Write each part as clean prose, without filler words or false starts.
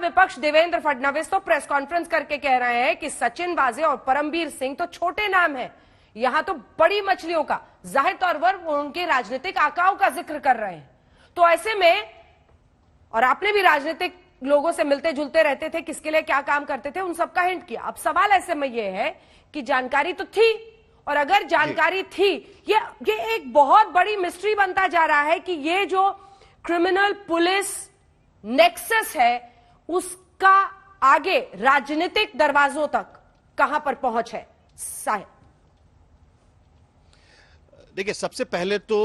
विपक्ष देवेंद्र फडणवीस तो press conference करके कह रहे हैं कि सचिन वाजे और परमबीर सिंह तो छोटे नाम हैं, यहां तो बड़ी मछलियों का, जाहिर तौर पर वो उनके राजनीतिक आकाओं का जिक्र कर रहे हैं। तो ऐसे में, और आपने भी राजनीतिक लोगों से मिलते जुलते रहते थे, किसके लिए क्या काम करते थे, उन सबका हिंट किया। अब सवाल ऐसे में यह है कि जानकारी तो थी, और अगर जानकारी थी, ये एक बहुत बड़ी मिस्ट्री बनता जा रहा है कि ये जो क्रिमिनल पुलिस नेक्सस है उसका आगे राजनीतिक दरवाजों तक कहां पर पहुंच है। साहिब, देखिए, सबसे पहले तो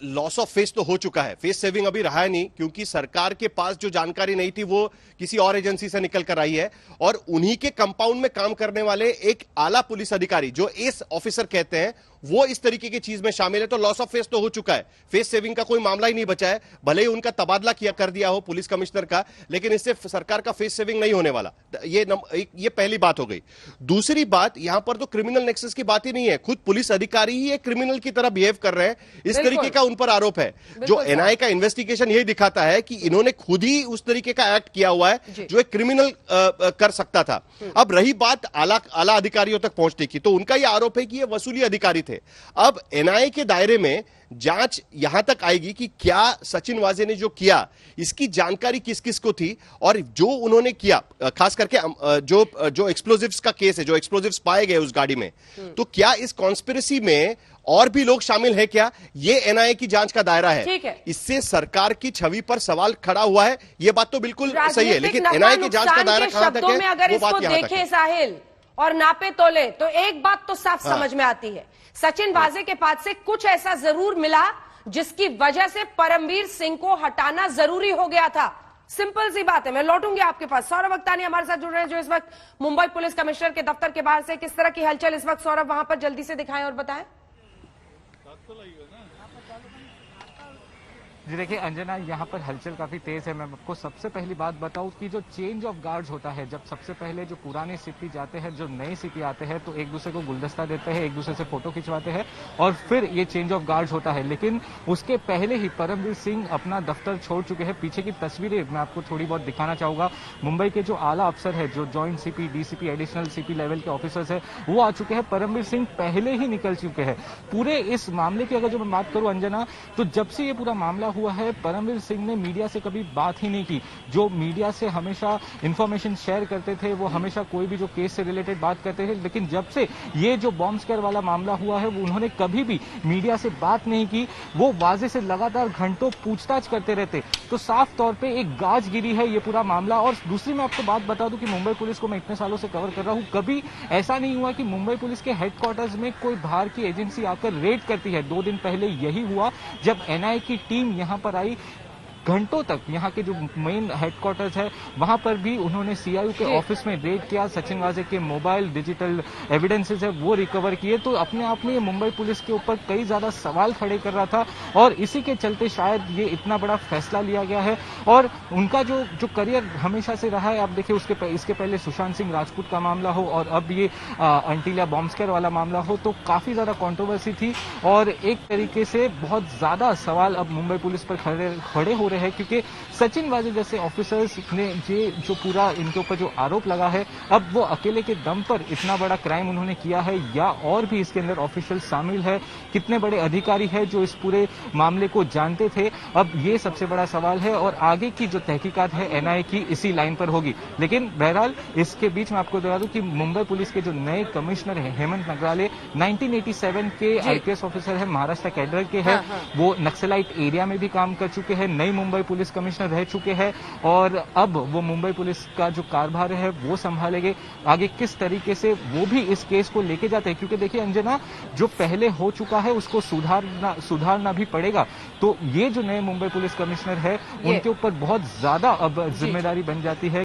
लॉस ऑफ फेस तो हो चुका है, फेस सेविंग अभी रहा नहीं, क्योंकि सरकार के पास जो जानकारी नहीं थी वो किसी और एजेंसी से निकल कर आई है, और उन्हीं के कंपाउंड में काम करने वाले एक आला पुलिस अधिकारी जो एस ऑफिसर कहते हैं वो इस तरीके की चीज में शामिल है। तो लॉस ऑफ फेस तो हो चुका है, फेस सेविंग का कोई मामला ही नहीं बचा है। भले ही उनका तबादला कर दिया हो पुलिस कमिश्नर का, लेकिन इससे सरकार का फेस सेविंग नहीं होने वाला। ये पहली बात हो गई। दूसरी बात, यहां पर तो क्रिमिनल नेक्सस की बात ही नहीं है, खुद पुलिस अधिकारी ही एक क्रिमिनल की तरह बिहेव कर रहे हैं, इस तरीके का उन पर आरोप है। जो एनआईए का इन्वेस्टिगेशन यही दिखाता है कि इन्होंने खुद ही उस तरीके का एक्ट किया हुआ है जो एक क्रिमिनल कर सकता था। अब रही बात आला अधिकारियों तक पहुंचने की, तो उनका यह आरोप है कि ये वसूली अधिकारी थे। अब एनआईए के दायरे में जांच यहां तक आएगी कि क्या सचिन वाजे ने जो किया इसकी जानकारी किस किस को थी, और जो उन्होंने किया, खास करके जो एक्सप्लोजिव्स का केस है, जो एक्सप्लोजिव्स पाए गए उस गाड़ी में, तो क्या इस कॉन्स्पिरेसी में और भी लोग शामिल हैं क्या, ये एनआईए की जांच का दायरा है। इससे सरकार की छवि पर सवाल खड़ा हुआ है, ये बात तो बिल्कुल सही है, लेकिन एनआईए की जांच का दायरा कहां तक है, अगर वो बात इसको यहां तक देखें है। साहिल, और नापे तोले, तो एक बात तो साफ समझ में आती है, सचिन वाजे के पास से कुछ ऐसा जरूर मिला जिसकी वजह से परमबीर सिंह को हटाना जरूरी हो गया था। सिंपल सी बात है। मैं लौटूंगी आपके पास। सौरभ अख्तानी हमारे साथ जुड़ रहे हैं, जो इस वक्त मुंबई पुलिस कमिश्नर के दफ्तर के बाहर से। किस तरह की हलचल इस वक्त, सौरभ, वहां पर जल्दी से दिखाएं और बताएं। जी देखिए अंजना, यहाँ पर हलचल काफी तेज है। मैं आपको सबसे पहली बात बताऊं कि जो चेंज ऑफ गार्ड्स होता है, जब सबसे पहले जो पुराने सीपी जाते हैं, जो नए सीपी आते हैं, तो एक दूसरे को गुलदस्ता देते हैं, एक दूसरे से फोटो खिंचवाते हैं, और फिर ये चेंज ऑफ गार्ड्स होता है। लेकिन उसके पहले ही परमबीर सिंह अपना दफ्तर छोड़ चुके हैं। पीछे की तस्वीरें मैं आपको थोड़ी बहुत दिखाना चाहूंगा। मुंबई के जो आला अफसर है, जो joint CP, DCP, additional CP level के ऑफिसर्स है, वो आ चुके हैं। परमबीर सिंह पहले ही निकल चुके हैं। पूरे इस मामले की अगर जो मैं बात करूं अंजना, तो जब से ये पूरा मामला हुआ है, परमबीर सिंह ने मीडिया से कभी बात ही नहीं की। जो मीडिया से हमेशा इंफॉर्मेशन शेयर करते थे, वो हमेशा कोई भी जो केस से रिलेटेड बात करते थे, लेकिन जब से ये जो बॉम्ब स्क्वायर वाला मामला हुआ है, उन्होंने कभी भी मीडिया से बात नहीं की। वो वाजे से लगातार घंटों पूछताछ करते रहते। तो साफ तौर पे एक गाज गिरी है ये पूरा मामला। और दूसरी मैं आपको बात बता दूं कि मुंबई पुलिस को मैं इतने सालों से कवर कर रहा हूं, कभी ऐसा नहीं हुआ कि मुंबई पुलिस के हेडक्वार्टर्स में कोई बाहर की एजेंसी आकर रेड करती है। 2 दिन पहले यही हुआ, जब एनआईए की टीम यहां पर आई। घंटों तक यहाँ के जो मेन हेडक्वार्टर्स है, वहां पर भी उन्होंने सीआईयू के ऑफिस में रेड किया। सचिन वाजे के मोबाइल, डिजिटल एविडेंसेस है, वो रिकवर किए। तो अपने आप में ये मुंबई पुलिस के ऊपर कई ज्यादा सवाल खड़े कर रहा था, और इसी के चलते शायद ये इतना बड़ा फैसला लिया गया है। और उनका जो करियर हमेशा से रहा है, आप देखिए इसके पहले सुशांत सिंह राजपूत का मामला हो, और अब ये अंटिला बॉम्ब स्क्वायर वाला मामला हो, तो काफी ज्यादा कंट्रोवर्सी थी। और एक तरीके से बहुत ज्यादा सवाल अब मुंबई पुलिस पर खड़े हो है, क्योंकि सचिन वाजे जैसे ऑफिसर्स ने जो पूरा इनके ऊपर जो आरोप लगा है, अब वो अकेले के दम पर इतना बड़ा क्राइम उन्होंने किया है, या और भी इसके अंदर ऑफिशियल शामिल है, कितने बड़े अधिकारी हैं जो इस पूरे मामले को जानते थे, अब ये सबसे बड़ा सवाल है। और आगे की जो तहकीकात है एनआईए की इसी लाइन पर होगी। लेकिन बहरहाल इसके बीच में आपको बता दूं कि मुंबई पुलिस के जो नए कमिश्नर है हेमंत नगराले, 1987 के आईपीएस ऑफिसर है, महाराष्ट्र कैडर के हैं। वो नक्सलाइट एरिया में भी काम कर चुके हैं, नई मुंबई पुलिस कमिश्नर रह चुके हैं, और अब वो मुंबई पुलिस का जो कारभार है वो संभालेंगे। आगे किस तरीके से वो भी इस केस को लेके जाते हैं, क्योंकि देखिए अंजना, जो पहले हो चुका है उसको सुधारना भी पड़ेगा। तो ये जो नए मुंबई पुलिस कमिश्नर है, उनके ऊपर बहुत ज्यादा अब जिम्मेदारी बन जाती है।